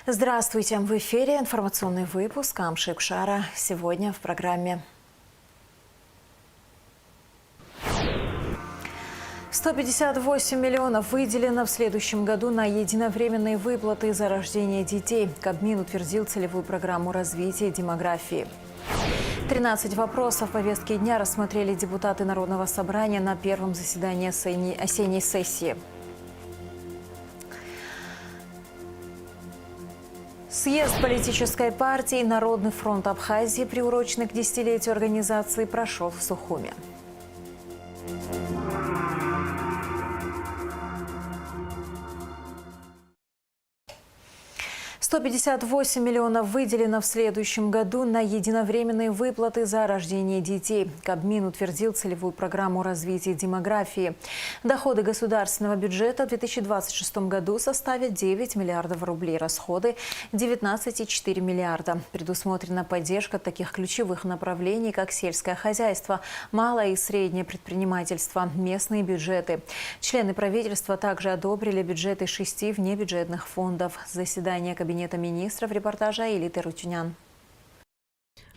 Здравствуйте! В эфире информационный выпуск Амши Кшара. Сегодня в программе 158 миллионов выделено в следующем году на единовременные выплаты за рождение детей. Кабмин утвердил целевую программу развития демографии. 13 вопросов повестки дня рассмотрели депутаты Народного собрания на первом заседании осенней сессии. Съезд политической партии «Народный фронт Абхазии», приуроченный к десятилетию организации, прошел в Сухуме. 158 миллионов выделено в следующем году на единовременные выплаты за рождение детей. Кабмин утвердил целевую программу развития демографии. Доходы государственного бюджета в 2026 году составят 9 миллиардов рублей, расходы – 19,4 миллиарда. Предусмотрена поддержка таких ключевых направлений, как сельское хозяйство, малое и среднее предпринимательство, местные бюджеты. Члены правительства также одобрили бюджеты 6 внебюджетных фондов. Заседание Кабинета министров, репортажа Элиты Рутюнян.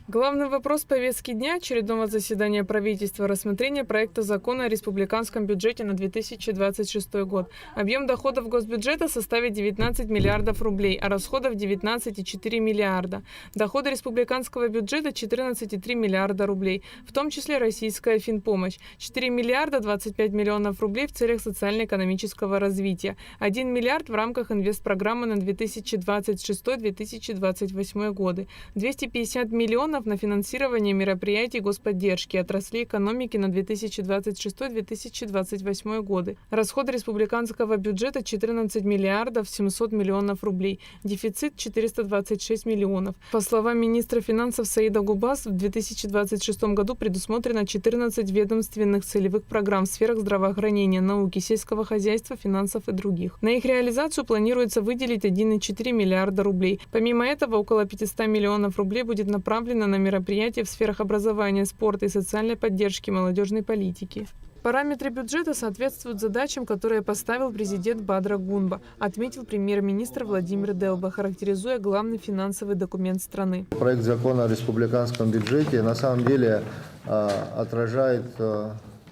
Главный вопрос повестки дня очередного заседания правительства – рассмотрение проекта закона о республиканском бюджете на 2026 год. Объем доходов госбюджета составит 19 миллиардов рублей, а расходов – 19,4 миллиарда. Доходы республиканского бюджета – 14,3 миллиарда рублей, в том числе российская финпомощь – 4 миллиарда 25 миллионов рублей в целях социально-экономического развития, 1 миллиард в рамках инвестпрограммы на 2026-2028 годы, 250 миллионов на финансирование мероприятий господдержки отраслей экономики на 2026-2028 годы. Расходы республиканского бюджета 14 миллиардов 700 миллионов рублей. Дефицит 426 миллионов. По словам министра финансов Саида Губас, в 2026 году предусмотрено 14 ведомственных целевых программ в сферах здравоохранения, науки, сельского хозяйства, финансов и других. На их реализацию планируется выделить 1,4 миллиарда рублей. Помимо этого, около 500 миллионов рублей будет направлено на мероприятия в сферах образования, спорта и социальной поддержки, молодежной политики. Параметры бюджета соответствуют задачам, которые поставил президент Бадра Гунба, отметил премьер-министр Владимир Делба, характеризуя главный финансовый документ страны. Проект закона о республиканском бюджете на самом деле отражает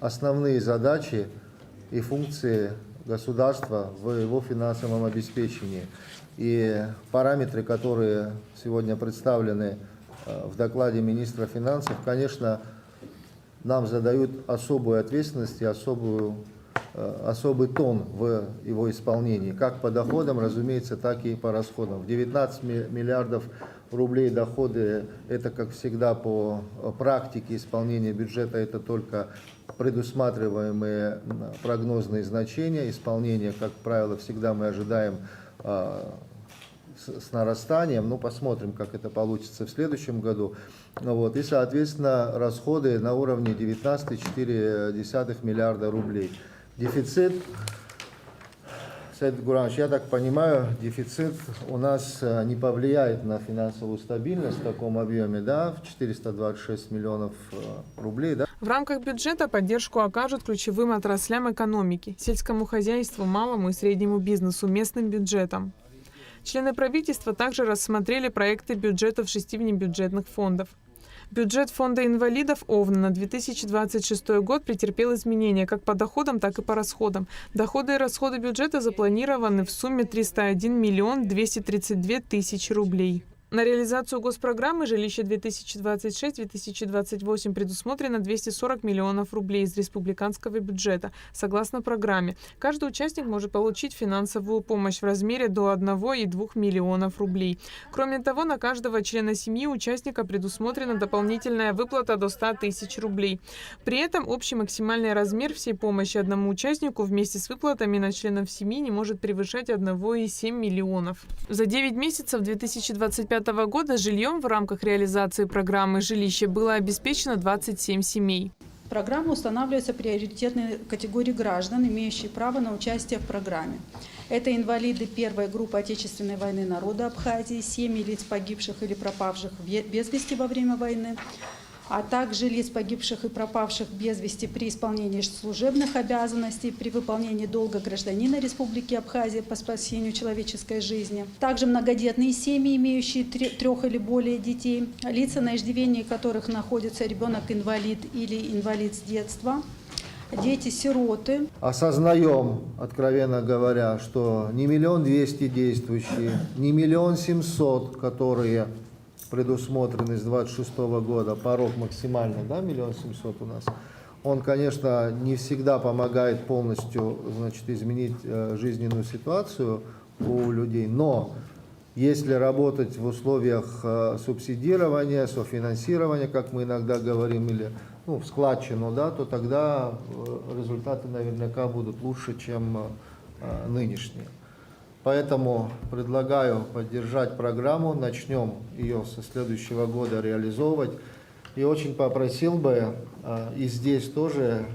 основные задачи и функции государства в его финансовом обеспечении. И параметры, которые сегодня представлены в докладе министра финансов, конечно, нам задают особую ответственность и особый тон в его исполнении, как по доходам, разумеется, так и по расходам. В 19 миллиардов рублей доходы – это, как всегда, по практике исполнения бюджета, это только предусматриваемые прогнозные значения. Исполнение, как правило, всегда мы ожидаем с нарастанием, но посмотрим, как это получится в следующем году. И, соответственно, расходы на уровне 19,4 миллиарда рублей. Дефицит, Саид Гуранович, я так понимаю, дефицит у нас не повлияет на финансовую стабильность в таком объеме, да, в 426 миллионов рублей, да? В рамках бюджета поддержку окажут ключевым отраслям экономики, сельскому хозяйству, малому и среднему бизнесу, местным бюджетам. Члены правительства также рассмотрели проекты бюджетов 6 внебюджетных фондов. Бюджет фонда инвалидов ОВН на 2026 год претерпел изменения как по доходам, так и по расходам. Доходы и расходы бюджета запланированы в сумме 301 миллион 232 тысячи рублей. На реализацию госпрограммы «Жилище-2026-2028» предусмотрено 240 миллионов рублей из республиканского бюджета. Согласно программе, каждый участник может получить финансовую помощь в размере до 1,2 миллионов рублей. Кроме того, на каждого члена семьи участника предусмотрена дополнительная выплата до 100 тысяч рублей. При этом общий максимальный размер всей помощи одному участнику вместе с выплатами на членов семьи не может превышать 1,7 миллионов. За 9 месяцев 2025 года жильем в рамках реализации программы «Жилище» было обеспечено 27 семей. В программу устанавливаются приоритетные категории граждан, имеющие право на участие в программе. Это инвалиды первой группы Отечественной войны народа Абхазии, семьи лиц погибших или пропавших без вести во время войны, а также лиц, погибших и пропавших без вести при исполнении служебных обязанностей, при выполнении долга гражданина Республики Абхазия по спасению человеческой жизни. Также многодетные семьи, имеющие 3 или более детей, лица, на иждивении которых находится ребенок-инвалид или инвалид с детства, дети-сироты. Осознаем, откровенно говоря, что не 1 200 000 действующие, не 1 700 000, которые предусмотрены с 2026 года, порог максимальный, да, 1 700 000 у нас, он, конечно, не всегда помогает полностью, значит, изменить жизненную ситуацию у людей, но если работать в условиях субсидирования, софинансирования, как мы иногда говорим, или в складчину, да, то тогда результаты наверняка будут лучше, чем нынешние. Поэтому предлагаю поддержать программу, начнем ее со следующего года реализовывать. И очень попросил бы, и здесь тоже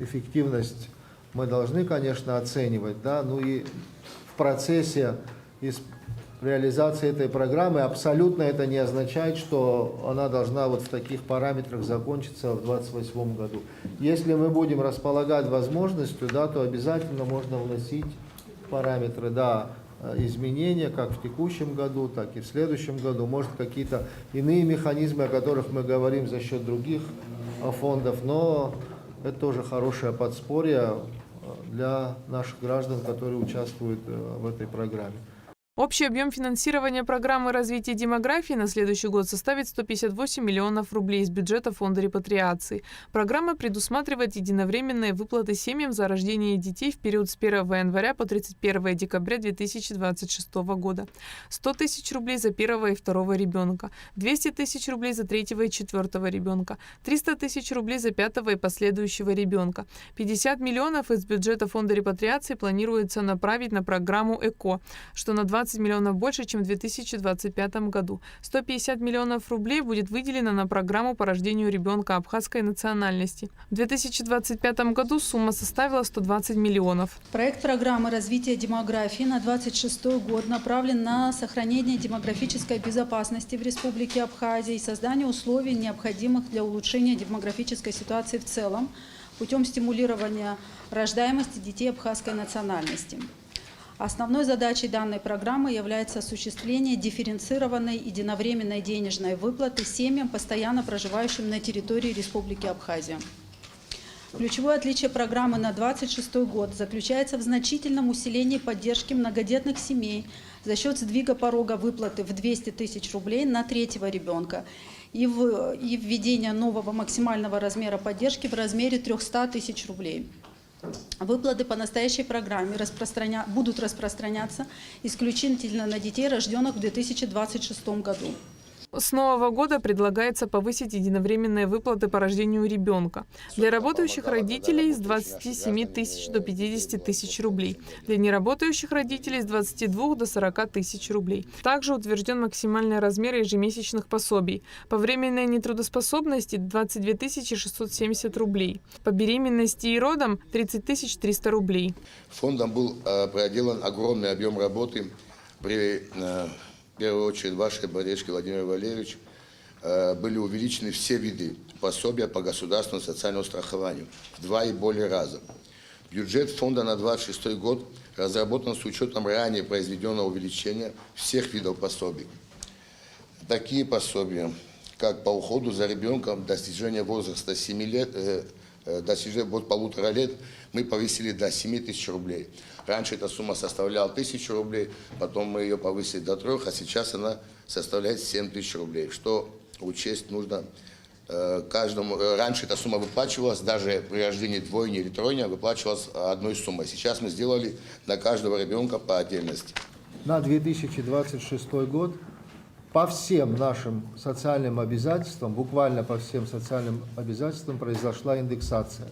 эффективность мы должны, конечно, оценивать, да, ну и в процессе реализации этой программы абсолютно это не означает, что она должна вот в таких параметрах закончиться в 2028 году. Если мы будем располагать возможностью, да, то обязательно можно вносить параметры, да, изменения, как в текущем году, так и в следующем году. Может, какие-то иные механизмы, о которых мы говорим за счет других фондов, но это тоже хорошее подспорье для наших граждан, которые участвуют в этой программе. Общий объем финансирования программы развития демографии на следующий год составит 158 миллионов рублей из бюджета Фонда репатриации. Программа предусматривает единовременные выплаты семьям за рождение детей в период с 1 января по 31 декабря 2026 года. 100 000 рублей за первого и второго ребенка, 200 000 рублей за третьего и четвертого ребенка, 300 000 рублей за пятого и последующего ребенка. 50 миллионов из бюджета Фонда репатриации планируется направить на программу ЭКО, что на 20 миллионов больше, чем в 2025 году. 150 миллионов рублей будет выделено на программу по рождению ребенка абхазской национальности. В 2025 году сумма составила 120 миллионов. Проект программы развития демографии на 2026 год направлен на сохранение демографической безопасности в Республике Абхазия и создание условий, необходимых для улучшения демографической ситуации в целом, путем стимулирования рождаемости детей абхазской национальности. Основной задачей данной программы является осуществление дифференцированной единовременной денежной выплаты семьям, постоянно проживающим на территории Республики Абхазия. Ключевое отличие программы на 2026 год заключается в значительном усилении поддержки многодетных семей за счет сдвига порога выплаты в 200 000 рублей на третьего ребенка и введения нового максимального размера поддержки в размере 300 000 рублей. Выплаты по настоящей программе будут распространяться исключительно на детей, рожденных в 2026 году. С нового года предлагается повысить единовременные выплаты по рождению ребенка. Для работающих родителей с 27 000 до 50 000 рублей. Для неработающих родителей с 22 до 40 000 рублей. Также утвержден максимальный размер ежемесячных пособий. По временной нетрудоспособности 22 670 рублей. По беременности и родам 30 300 рублей. Фондом был проделан огромный объем работы при... В первую очередь, вашей поддержке, Владимир Валерьевич, были увеличены все виды пособия по государственному социальному страхованию в 2 и более раза. Бюджет фонда на 2026 год разработан с учетом ранее произведенного увеличения всех видов пособий. Такие пособия, как по уходу за ребенком, достижение возраста 7 лет, достижение от 1,5 лет, мы повысили до 7 000 рублей. Раньше эта сумма составляла 1000 рублей, потом мы ее повысили до 3, а сейчас она составляет 7 000 рублей. Что учесть нужно каждому. Раньше эта сумма выплачивалась, даже при рождении двойни или тройни выплачивалась одной суммой. Сейчас мы сделали на каждого ребенка по отдельности. На 2026 год по всем нашим социальным обязательствам, буквально по всем социальным обязательствам произошла индексация.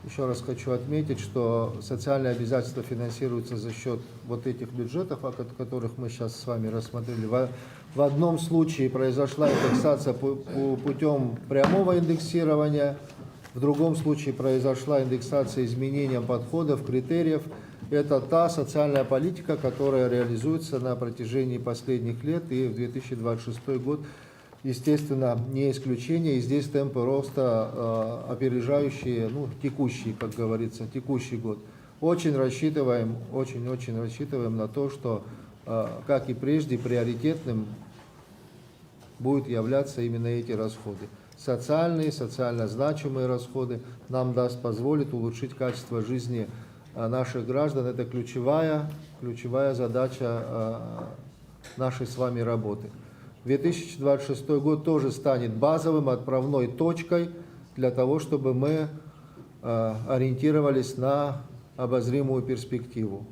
Еще раз хочу отметить, что социальные обязательства финансируются за счет вот этих бюджетов, о которых мы сейчас с вами рассмотрели. В одном случае произошла индексация путем прямого индексирования, в другом случае произошла индексация изменением подходов, критериев. Это та социальная политика, которая реализуется на протяжении последних лет, и в 2026 год, естественно, не исключение. И здесь темпы роста опережающие, текущий, как говорится, текущий год. Очень рассчитываем на то, что, как и прежде, приоритетным будут являться именно эти расходы. Социальные, социально значимые расходы нам позволит улучшить качество жизни наших граждан. Это ключевая задача нашей с вами работы. 2026 год тоже станет базовым, отправной точкой для того, чтобы мы ориентировались на обозримую перспективу.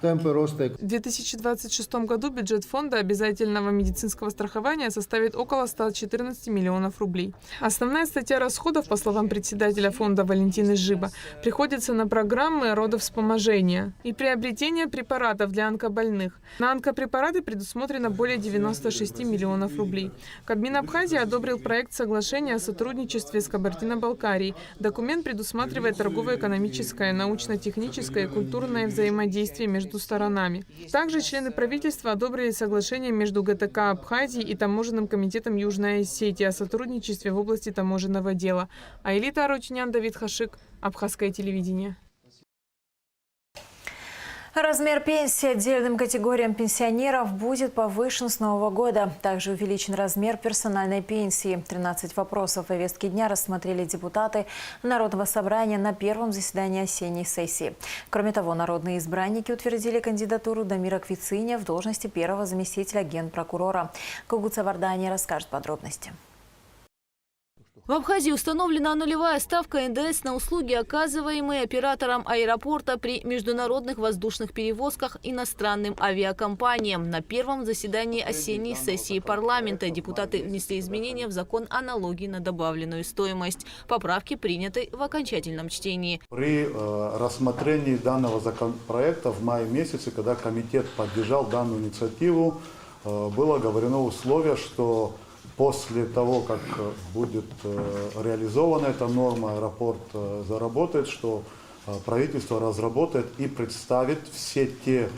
Темпы роста. В 2026 году бюджет фонда обязательного медицинского страхования составит около 114 миллионов рублей. Основная статья расходов, по словам председателя фонда Валентины Жиба, приходится на программы родовспоможения и приобретение препаратов для онкобольных. На онкопрепараты предусмотрено более 96 миллионов рублей. Кабмин Абхазии одобрил проект соглашения о сотрудничестве с Кабардино-Балкарией. Документ предусматривает торгово-экономическое, научно-техническое и культурное взаимодействие между сторонами. Также члены правительства одобрили соглашение между ГТК Абхазии и Таможенным комитетом Южной Осетии о сотрудничестве в области таможенного дела. Аэлита Арутюнян, Давид Хашик, Абхазское телевидение. Размер пенсии отдельным категориям пенсионеров будет повышен с нового года. Также увеличен размер персональной пенсии. 13 вопросов повестки дня рассмотрели депутаты Народного собрания на первом заседании осенней сессии. Кроме того, народные избранники утвердили кандидатуру Дамира Квициня в должности первого заместителя генпрокурора. Кугуца Вардания расскажет подробности. В Абхазии установлена нулевая ставка НДС на услуги, оказываемые оператором аэропорта при международных воздушных перевозках иностранным авиакомпаниям. На первом заседании осенней сессии парламента депутаты внесли изменения в закон о налоге на добавленную стоимость. Поправки приняты в окончательном чтении. При рассмотрении данного законопроекта в мае месяце, когда комитет поддержал данную инициативу, было оговорено условие, что после того, как будет реализована эта норма, аэропорт заработает, что правительство разработает и представит все те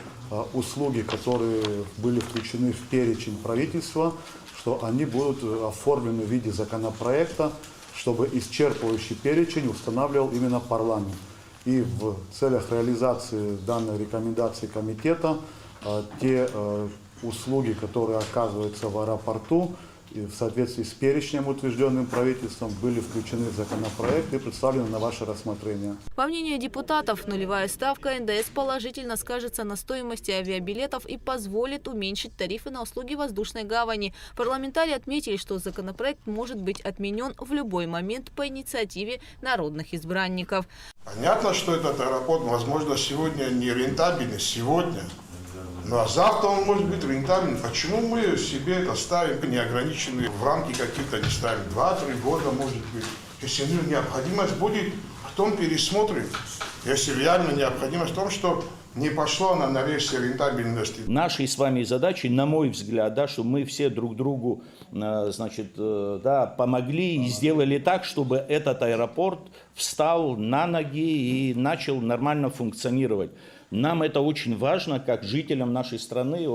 услуги, которые были включены в перечень правительства, что они будут оформлены в виде законопроекта, чтобы исчерпывающий перечень устанавливал именно парламент. И в целях реализации данной рекомендации комитета те услуги, которые оказываются в аэропорту, и в соответствии с перечнем, утвержденным правительством, были включены в законопроект и представлены на ваше рассмотрение. По мнению депутатов, нулевая ставка НДС положительно скажется на стоимости авиабилетов и позволит уменьшить тарифы на услуги воздушной гавани. Парламентарии отметили, что законопроект может быть отменен в любой момент по инициативе народных избранников. Понятно, что этот аэропорт, возможно, сегодня не рентабельный, ну а завтра он может быть рентабельным. Почему мы себе это ставим неограниченные, в рамки какие-то не ставим? 2-3 года может быть. Если необходимость будет, потом пересмотрим. Если реально необходимость в том, что не пошло на рельсы рентабельности. Нашей с вами задачей, на мой взгляд, что мы все друг другу помогли и сделали так, чтобы этот аэропорт встал на ноги и начал нормально функционировать. Нам это очень важно, как жителям нашей страны.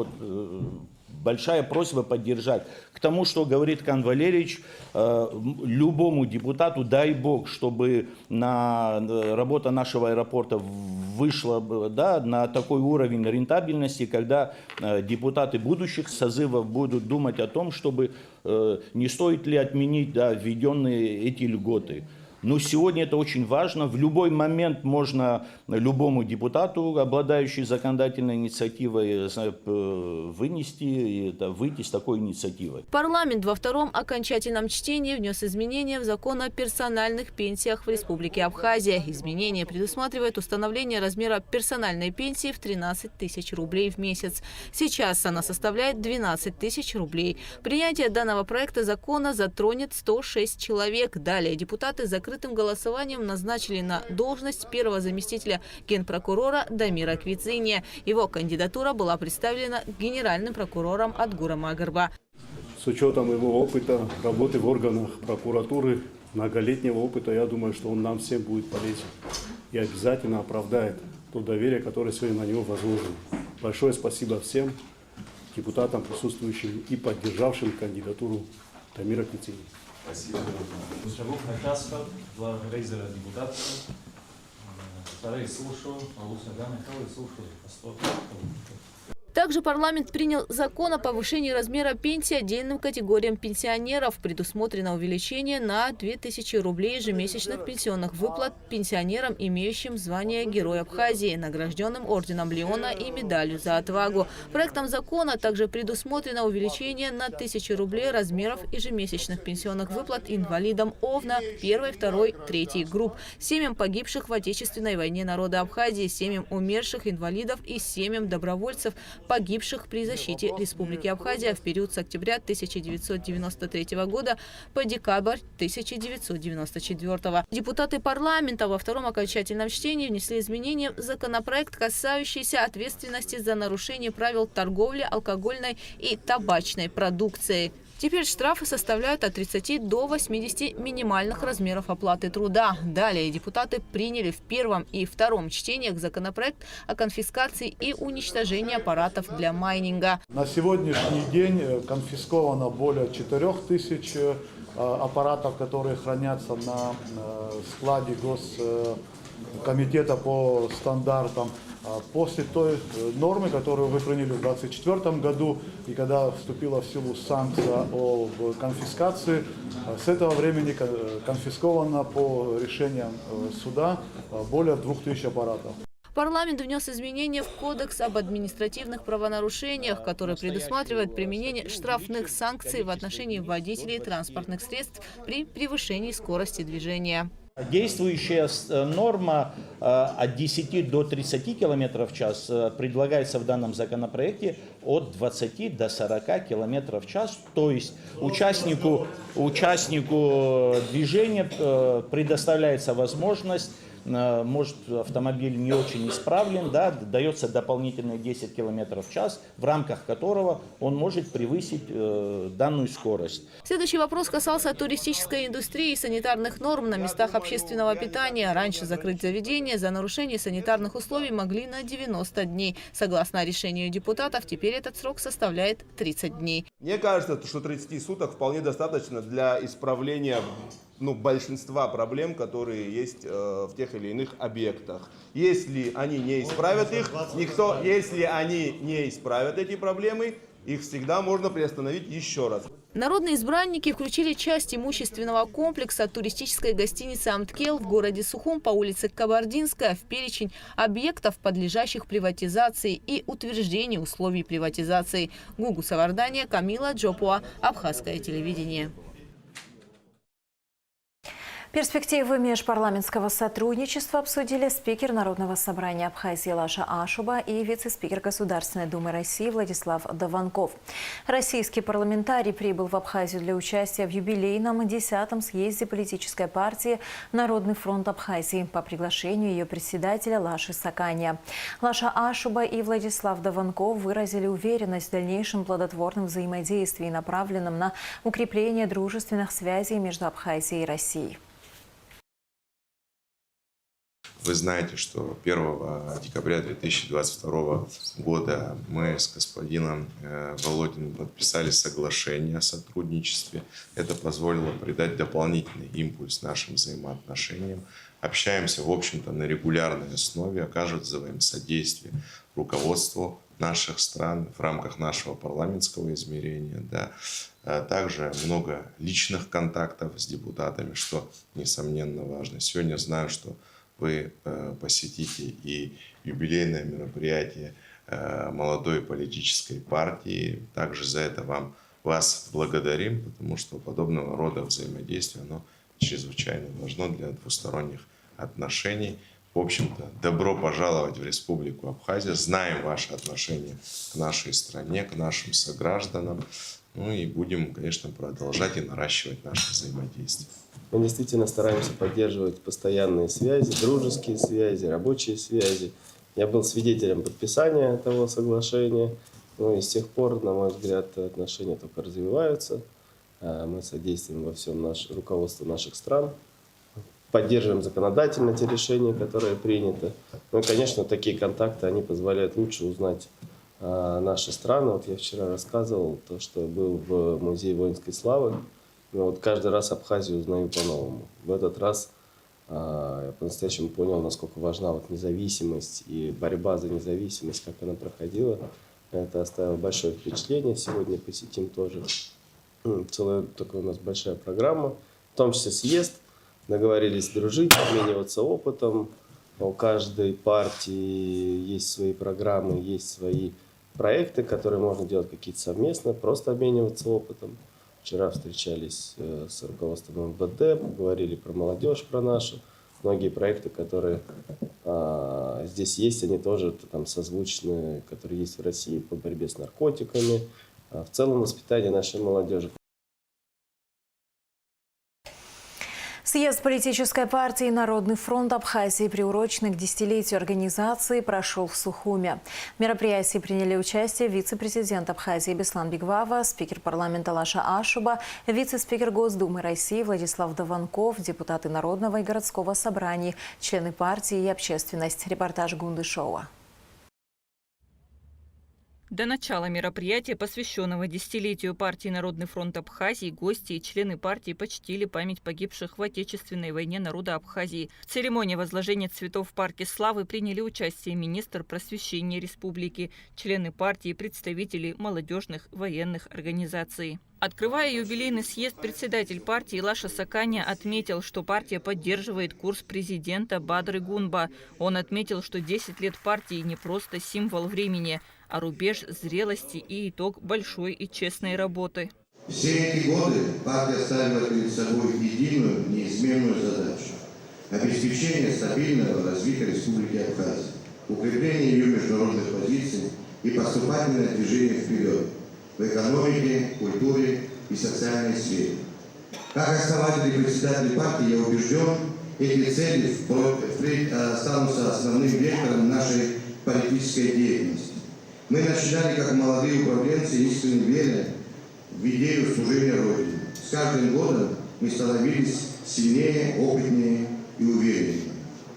Большая просьба поддержать. К тому, что говорит Кан Валерьевич, любому депутату, дай бог, чтобы работа нашего аэропорта вышла на такой уровень рентабельности, когда депутаты будущих созывов будут думать о том, чтобы не стоит ли отменить введенные эти льготы. Но сегодня это очень важно. В любой момент можно любому депутату, обладающему законодательной инициативой, выйти с такой инициативой. Парламент во втором окончательном чтении внес изменения в закон о персональных пенсиях в Республике Абхазия. Изменения предусматривают установление размера персональной пенсии в 13 тысяч рублей в месяц. Сейчас она составляет 12 тысяч рублей. Принятие данного проекта закона затронет 106 человек. Далее депутаты закрытым голосованием назначили на должность первого заместителя генпрокурора Дамира Квициня. Его кандидатура была представлена генеральным прокурором Адгуром Агарба. С учетом его опыта работы в органах прокуратуры, многолетнего опыта, я думаю, что он нам всем будет полезен и обязательно оправдает то доверие, которое сегодня на него возложено. Большое спасибо всем депутатам, присутствующим и поддержавшим кандидатуру Тамира Петини. Спасибо. Благодарю за депутата. Вторые слушаю. Также парламент принял закон о повышении размера пенсии отдельным категориям пенсионеров. Предусмотрено увеличение на 2000 рублей ежемесячных пенсионных выплат пенсионерам, имеющим звание Герой Абхазии, награжденным орденом Леона и медалью за отвагу. Проектом закона также предусмотрено увеличение на 1000 рублей размеров ежемесячных пенсионных выплат инвалидам ОВНА 1, 2, 3 групп, семьям погибших в Отечественной войне народа Абхазии, семьям умерших инвалидов и семьям добровольцев, погибших при защите Республики Абхазия в период с октября 1993 года по декабрь 1994. Депутаты парламента во втором окончательном чтении внесли изменения в законопроект, касающийся ответственности за нарушение правил торговли алкогольной и табачной продукцией. Теперь штрафы составляют от 30 до 80 минимальных размеров оплаты труда. Далее депутаты приняли в первом и втором чтениях законопроект о конфискации и уничтожении аппаратов для майнинга. На сегодняшний день конфисковано более 4000 аппаратов, которые хранятся на складе Госкомитета по стандартам. После той нормы, которую вы приняли в 2024 году, и когда вступила в силу санкция о конфискации, с этого времени конфисковано по решениям суда более 2000 аппаратов. Парламент внес изменения в Кодекс об административных правонарушениях, который предусматривает применение штрафных санкций в отношении водителей транспортных средств при превышении скорости движения. Действующая норма от 10 до 30 км в час предлагается в данном законопроекте от 20 до 40 км в час. То есть участнику движения предоставляется возможность, может автомобиль не очень исправлен, да, дается дополнительные 10 км в час, в рамках которого он может превысить данную скорость. Следующий вопрос касался туристической индустрии и санитарных норм на местах общественного питания. Раньше закрыть заведение за нарушение санитарных условий могли на 90 дней. Согласно решению депутатов, теперь этот срок составляет 30 дней. Мне кажется, что 30 суток вполне достаточно для исправления большинства проблем, которые есть в тех или иных объектах. Если они не исправят их, если они не исправят эти проблемы, их всегда можно приостановить еще раз. Народные избранники включили часть имущественного комплекса туристической гостиницы «Амткел» в городе Сухум по улице Кабардинская в перечень объектов, подлежащих приватизации и утверждению условий приватизации. Гугу Савардания, Камила Джопуа, Абхазское телевидение. Перспективы межпарламентского сотрудничества обсудили спикер Народного собрания Абхазии Лаша Ашуба и вице-спикер Государственной Думы России Владислав Даванков. Российский парламентарий прибыл в Абхазию для участия в юбилейном 10-м съезде политической партии «Народный фронт Абхазии» по приглашению ее председателя Лаши Сакания. Лаша Ашуба и Владислав Даванков выразили уверенность в дальнейшем плодотворном взаимодействии, направленном на укрепление дружественных связей между Абхазией и Россией. Вы знаете, что 1 декабря 2022 года мы с господином Володиным подписали соглашение о сотрудничестве. Это позволило придать дополнительный импульс нашим взаимоотношениям. Общаемся, в общем-то, на регулярной основе, оказываем содействие руководству наших стран в рамках нашего парламентского измерения. Да. Также много личных контактов с депутатами, что, несомненно, важно. Сегодня знаю, что вы посетите и юбилейное мероприятие молодой политической партии. Также за это вас благодарим, потому что подобного рода взаимодействие оно чрезвычайно важно для двусторонних отношений. В общем-то, добро пожаловать в Республику Абхазия. Знаем ваше отношение к нашей стране, к нашим согражданам. Ну и будем, конечно, продолжать и наращивать наше взаимодействие. Мы действительно стараемся поддерживать постоянные связи, дружеские связи, рабочие связи. Я был свидетелем подписания того соглашения. Ну и с тех пор, на мой взгляд, отношения только развиваются. Мы содействуем во всем руководству наших стран поддерживаем законодательно те решения, которые приняты. Ну и, конечно, такие контакты, они позволяют лучше узнать наши страны. Вот я вчера рассказывал то, что был в Музее воинской славы. Но вот каждый раз Абхазию узнаю по-новому. В этот раз я по-настоящему понял, насколько важна вот независимость и борьба за независимость, как она проходила. Это оставило большое впечатление. Сегодня посетим тоже. Целая такая у нас большая программа, в том числе съезд. Договорились дружить, обмениваться опытом. У каждой партии есть свои программы, есть свои проекты, которые можно делать какие-то совместно, просто обмениваться опытом. Вчера встречались с руководством МВД, поговорили про молодежь, про нашу. Многие проекты, которые здесь есть, они тоже там созвучны, которые есть в России по борьбе с наркотиками, в целом воспитание нашей молодежи. Съезд политической партии «Народный фронт Абхазии», приуроченный к десятилетию организации, прошел в Сухуме. В мероприятии приняли участие вице-президент Абхазии Беслан Бигвава, спикер парламента Лаша Ашуба, вице-спикер Госдумы России Владислав Даванков, депутаты Народного и городского собраний, члены партии и общественность. Репортаж Гундышова. До начала мероприятия, посвященного десятилетию партии «Народный фронт Абхазии», гости и члены партии почтили память погибших в Отечественной войне народа Абхазии. В церемонии возложения цветов в Парке Славы приняли участие министр просвещения республики, члены партии и представители молодежных военных организаций. Открывая юбилейный съезд, председатель партии Лаша Саканя отметил, что партия поддерживает курс президента Бадры Гунба. Он отметил, что 10 лет партии не просто символ времени, а рубеж зрелости и итог большой и честной работы. Все эти годы партия ставила перед собой единую, неизменную задачу – обеспечение стабильного развития Республики Абхазия, укрепление ее международных позиций и поступательное движение вперед в экономике, культуре и социальной сфере. Как основатель и председатель партии я убежден, эти цели впредь останутся основным вектором нашей политической деятельности. Мы начинали как молодые управленцы, искренне веря в идею служения Родине. С каждым годом мы становились сильнее, опытнее и увереннее.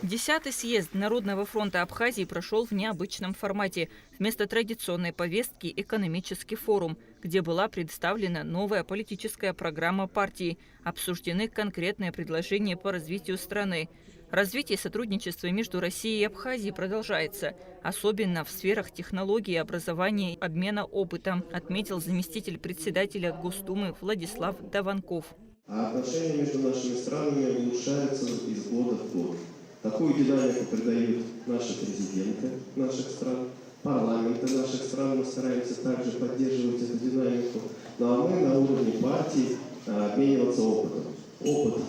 10-й съезд Народного фронта Абхазии прошел в необычном формате. Вместо традиционной повестки – экономический форум, где была представлена новая политическая программа партии. Обсуждены конкретные предложения по развитию страны. Развитие сотрудничества между Россией и Абхазией продолжается, особенно в сферах технологий, образования и обмена опытом, отметил заместитель председателя Госдумы Владислав Даванков. Отношения между нашими странами улучшаются из года в год. Такую динамику придают наши президенты наших стран, парламенты наших стран. Мы стараемся также поддерживать эту динамику. Ну а мы на уровне партии обмениваться опытом. Опыт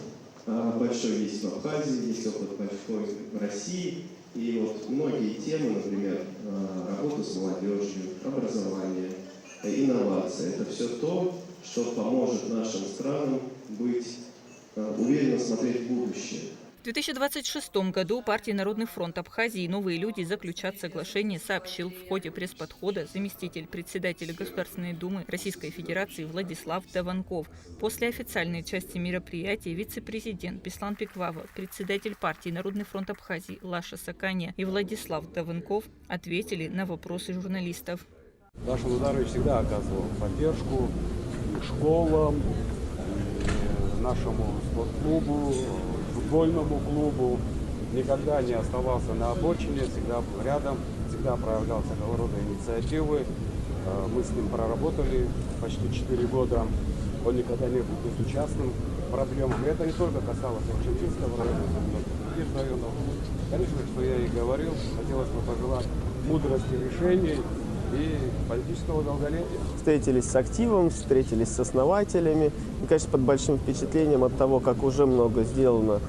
большой есть в Абхазии, есть опыт большой в России. И вот многие темы, например, работа с молодежью, образование, инновации, это все то, что поможет нашим странам быть уверенно смотреть в будущее. В 2026 году партия «Народный фронт Абхазии» и «Новые люди» заключат соглашение, сообщил в ходе пресс-подхода заместитель председателя Государственной Думы Российской Федерации Владислав Даванков. После официальной части мероприятия вице-президент Беслан Бигвава, председатель партии «Народный фронт Абхазии» Лаша Саканя и Владислав Даванков ответили на вопросы журналистов. Лаша Владимирович всегда оказывал поддержку и школам, и нашему спортклубу, футбольному клубу, никогда не оставался на обочине, всегда был рядом, всегда проявлял всякого рода инициативы. Мы с ним проработали почти 4 года, он никогда не был безучастным к проблемам. Это не только касалось Орджоникидзевского района, но и других районов. Конечно, что я и говорил, хотелось бы пожелать мудрости решений и политического долголетия. Встретились с активом, встретились с основателями. И, конечно, под большим впечатлением от того, как уже много сделано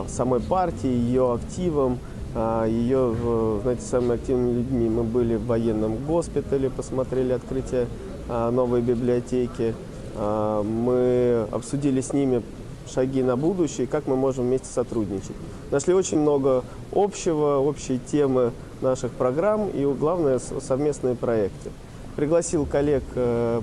самой партии, ее активом, ее, знаете, самыми активными людьми. Мы были в военном госпитале, посмотрели открытие новой библиотеки. Мы обсудили с ними шаги на будущее, как мы можем вместе сотрудничать. Нашли очень много общего, общей темы наших программ и, главное, совместные проекты. Пригласил коллег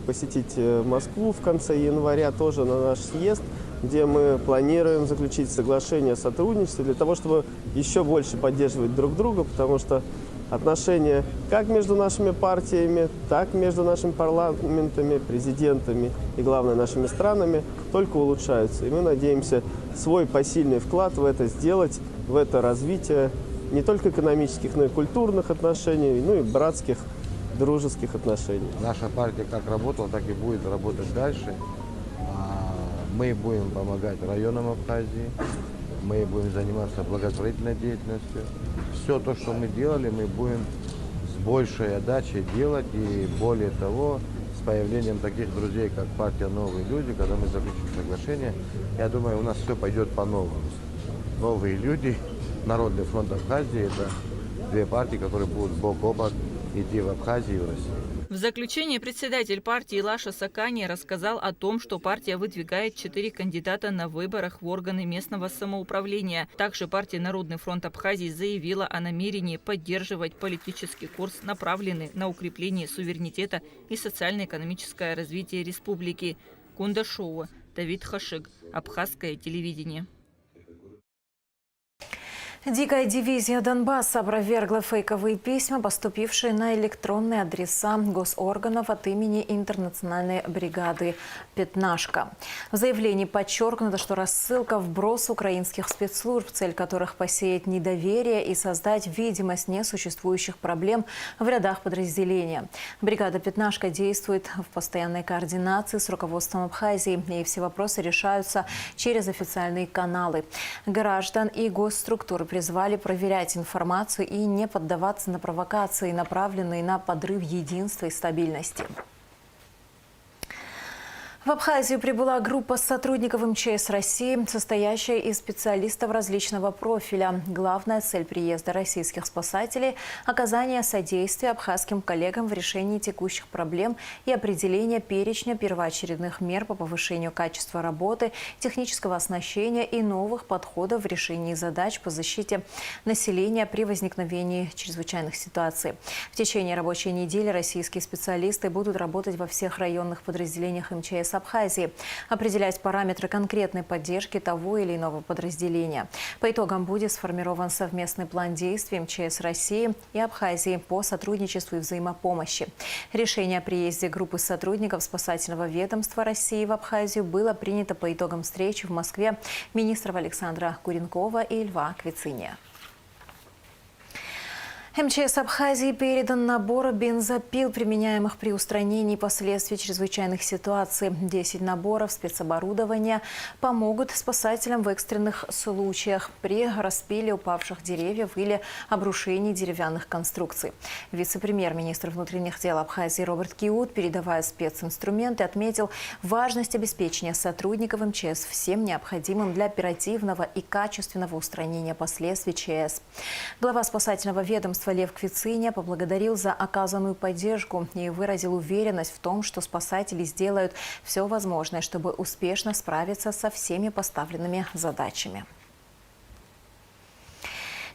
посетить Москву в конце января тоже на наш съезд. где мы планируем заключить соглашение о сотрудничестве для того, чтобы еще больше поддерживать друг друга, потому что отношения как между нашими партиями, так и между нашими парламентами, президентами и, главное, нашими странами только улучшаются. И мы надеемся свой посильный вклад в это сделать, в это развитие не только экономических, но и культурных отношений, ну и братских, дружеских отношений. Наша партия как работала, так и будет работать дальше. Мы будем помогать районам Абхазии, мы будем заниматься благотворительной деятельностью. Все то, что мы делали, мы будем с большей отдачей делать. И более того, с появлением таких друзей, как партия «Новые люди», когда мы заключим соглашение, я думаю, у нас все пойдет по-новому. Новые люди, Народный фронт Абхазии – это две партии, которые будут бок о бок идти в Абхазии и в России. В заключение председатель партии Лаша Сакани рассказал о том, что партия выдвигает 4 кандидата на выборах в органы местного самоуправления. Также партия «Народный фронт Абхазии» заявила о намерении поддерживать политический курс, направленный на укрепление суверенитета и социально-экономическое развитие республики. Кундашова, Давид Хашиг, Абхазское телевидение. Дикая дивизия Донбасса опровергла фейковые письма, поступившие на электронные адреса госорганов от имени интернациональной бригады «Пятнашка». В заявлении подчеркнуто, что рассылка – вброс украинских спецслужб, цель которых посеять недоверие и создать видимость несуществующих проблем в рядах подразделения. Бригада «Пятнашка» действует в постоянной координации с руководством Абхазии, и все вопросы решаются через официальные каналы. Граждан и госструктуры призвали проверять информацию и не поддаваться на провокации, направленные на подрыв единства и стабильности. В Абхазию прибыла группа сотрудников МЧС России, состоящая из специалистов различного профиля. Главная цель приезда российских спасателей – оказание содействия абхазским коллегам в решении текущих проблем и определение перечня первоочередных мер по повышению качества работы, технического оснащения и новых подходов в решении задач по защите населения при возникновении чрезвычайных ситуаций. В течение рабочей недели российские специалисты будут работать во всех районных подразделениях МЧС Абхазии, определять параметры конкретной поддержки того или иного подразделения. По итогам будет сформирован совместный план действий МЧС России и Абхазии по сотрудничеству и взаимопомощи. Решение о приезде группы сотрудников спасательного ведомства России в Абхазию было принято по итогам встречи в Москве министров Александра Куренкова и Льва Квициния. МЧС Абхазии передан набор бензопил, применяемых при устранении последствий чрезвычайных ситуаций. 10 наборов спецоборудования помогут спасателям в экстренных случаях при распиле упавших деревьев или обрушении деревянных конструкций. Вице-премьер-министр внутренних дел Абхазии Роберт Киут, передавая специнструменты, отметил важность обеспечения сотрудников МЧС всем необходимым для оперативного и качественного устранения последствий ЧС. Глава спасательного ведомства Лев Квициния поблагодарил за оказанную поддержку и выразил уверенность в том, что спасатели сделают все возможное, чтобы успешно справиться со всеми поставленными задачами.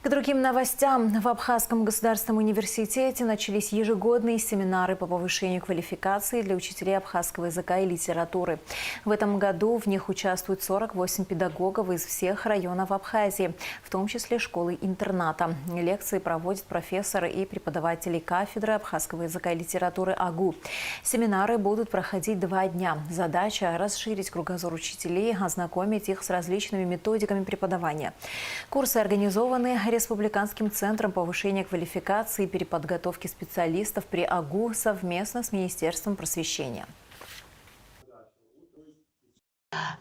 К другим новостям. В Абхазском государственном университете начались ежегодные семинары по повышению квалификации для учителей абхазского языка и литературы. В этом году в них участвуют 48 педагогов из всех районов Абхазии, в том числе школы-интерната. Лекции проводят профессоры и преподаватели кафедры абхазского языка и литературы АГУ. Семинары будут проходить 2 дня. Задача – расширить кругозор учителей, ознакомить их с различными методиками преподавания. Курсы организованы Республиканским центром повышения квалификации и переподготовки специалистов при АГУ совместно с Министерством просвещения.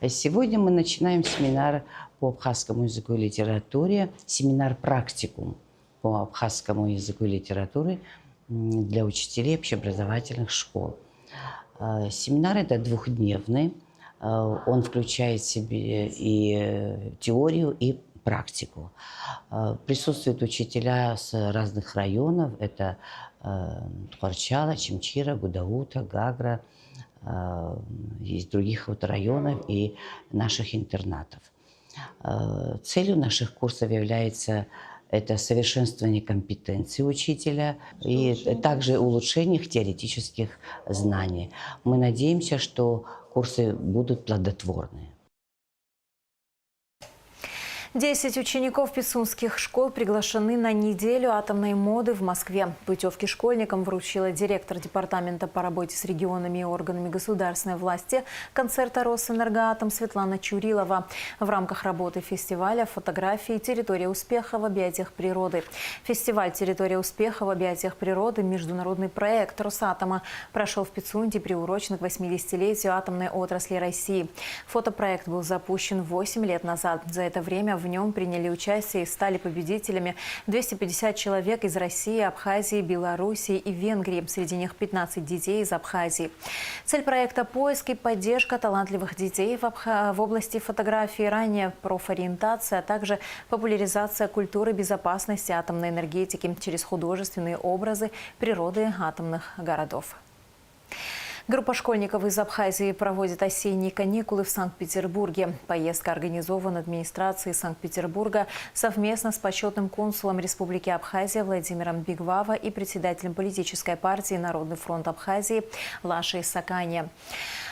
Сегодня мы начинаем семинар по абхазскому языку и литературе, семинар-практикум по абхазскому языку и литературе для учителей общеобразовательных школ. Семинар это 2-дневный, он включает в себе и теорию, и практику. Присутствуют учителя с разных районов. Это Тхуарчала, Чимчира, Гудаута, Гагра, из других районов и наших интернатов. Целью наших курсов является это совершенствование компетенции учителя и также улучшение их теоретических знаний. Мы надеемся, что курсы будут плодотворны. 10 учеников пицунских школ приглашены на неделю атомной моды в Москве. Путевки школьникам вручила директор департамента по работе с регионами и органами государственной власти концерта «Росэнергоатом» Светлана Чурилова. В рамках работы фестиваля фотографии «Территория успеха в объятиях природы». Фестиваль «Территория успеха в объятиях природы» – международный проект Росатома прошел в Пицунде, приурочен к 80-летию атомной отрасли России. Фотопроект был запущен 8 лет назад. За это время в нем приняли участие и стали победителями 250 человек из России, Абхазии, Белоруссии и Венгрии. Среди них 15 детей из Абхазии. Цель проекта – поиск и поддержка талантливых детей в области фотографии, ранняя профориентация, а также популяризация культуры безопасности атомной энергетики через художественные образы природы атомных городов. Группа школьников из Абхазии проводит осенние каникулы в Санкт-Петербурге. Поездка организована администрацией Санкт-Петербурга совместно с почетным консулом Республики Абхазия Владимиром Бигвава и председателем политической партии «Народный фронт Абхазии» Лашей Саканье.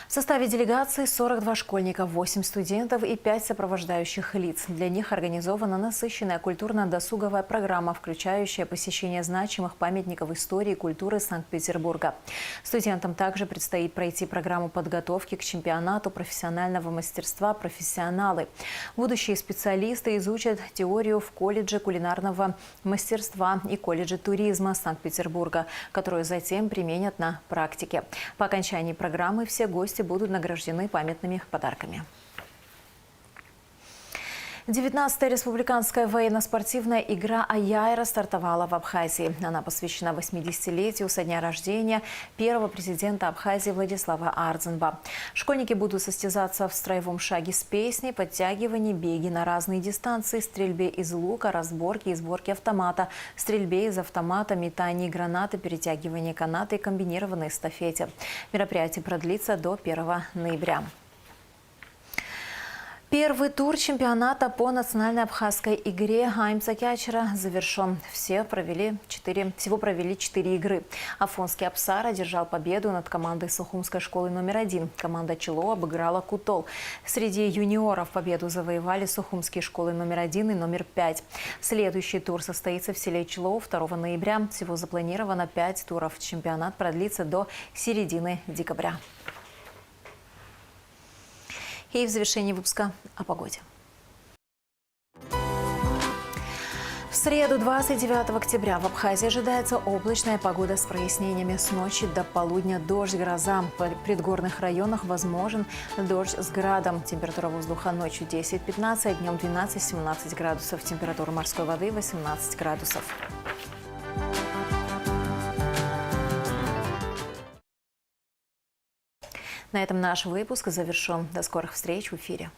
В составе делегации 42 школьника, 8 студентов и 5 сопровождающих лиц. Для них организована насыщенная культурно-досуговая программа, включающая посещение значимых памятников истории и культуры Санкт-Петербурга. Студентам также предстоит пройти программу подготовки к чемпионату профессионального мастерства «Профессионалы». Будущие специалисты изучат теорию в колледже кулинарного мастерства и колледже туризма Санкт-Петербурга, которую затем применят на практике. По окончании программы все гости будут награждены памятными подарками. 19-я республиканская военно-спортивная игра «Аяйра» стартовала в Абхазии. Она посвящена 80-летию со дня рождения первого президента Абхазии Владислава Ардзенба. Школьники будут состязаться в строевом шаге с песней, подтягивании, беге на разные дистанции, стрельбе из лука, разборке и сборке автомата, стрельбе из автомата, метании гранаты, перетягивании каната и комбинированной эстафете. Мероприятие продлится до 1 ноября. Первый тур чемпионата по национальной абхазской игре «Аймцакячера» завершен. Всего провели 4 игры. Афонский Апсар одержал победу над командой Сухумской школы номер 1. Команда Чело обыграла Кутол. Среди юниоров победу завоевали Сухумские школы номер 1 и номер 5. Следующий тур состоится в селе Чело 2 ноября. Всего запланировано 5 туров. Чемпионат продлится до середины декабря. И в завершении выпуска о погоде. В среду, 29 октября, в Абхазии ожидается облачная погода с прояснениями. С ночи до полудня дождь, гроза. В предгорных районах возможен дождь с градом. Температура воздуха ночью 10-15, днем 12-17 градусов. Температура морской воды 18 градусов. На этом наш выпуск завершен. До скорых встреч в эфире.